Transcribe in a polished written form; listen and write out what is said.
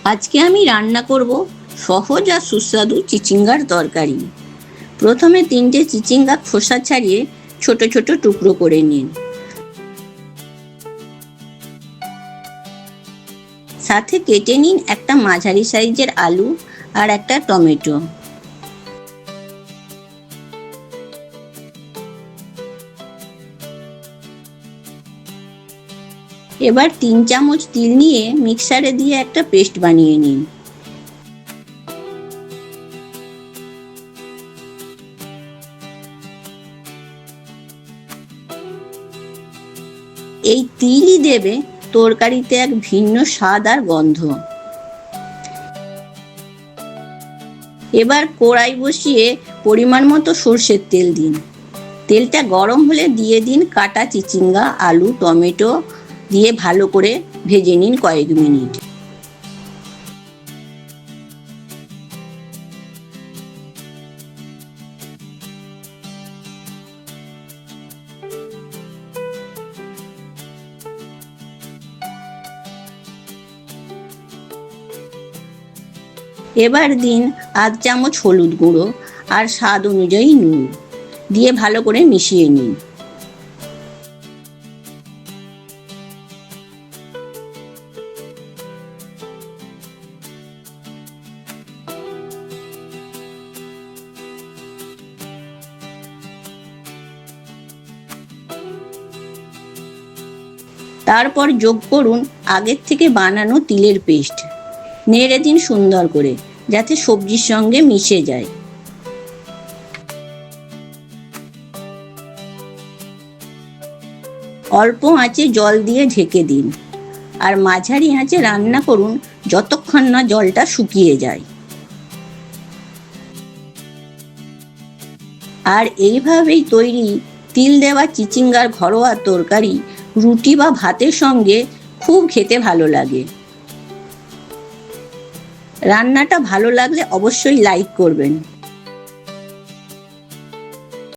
আজকে আমি রান্না করব সহজ আর সুস্বাদু চিচিঙ্গার তরকারি। প্রথমে 3টে চিচিঙ্গা খোসা ছাড়িয়ে ছোট ছোট টুকরো করে নিন। সাথে কেটে নিন একটা মাঝারি সাইজের আলু আর একটা টমেটো। এবার 3 চামচ তিল নিয়ে মিক্সারে দিয়ে একটা পেস্ট বানিয়ে নিন। এই তিলই দেবে তরকারিতে এক ভিন্ন স্বাদ আর গন্ধ। এবার কড়াই বসিয়ে পরিমাণ মতো সরষের তেল দিন। তেলটা গরম হলে দিয়ে দিন কাটা চিচিঙ্গা, আলু, টমেটো দিয়ে ভালো করে ভেজে নিন কয়েক মিনিট। এবার দিন আধ চামচ হলুদ গুঁড়ো আর স্বাদ অনুযায়ী নুন দিয়ে ভালো করে মিশিয়ে নিন। তারপর যোগ করুন আগের থেকে বানানো তিলের পেস্ট। নেড়ে দিন সুন্দর করে যাতে সবজির সঙ্গে মিশে যায়। অল্প আঁচে জল দিয়ে ঢেকে দিন আর মাঝারি আঁচে রান্না করুন যতক্ষণ না জলটা শুকিয়ে যায়। আর এইভাবেই তৈরি তিল দেওয়া চিচিঙ্গার ঘরোয়া তরকারি রুটি বা ভাতের সঙ্গে খুব খেতে ভালো লাগে। রান্নাটা ভালো লাগলে অবশ্যই লাইক করবেন।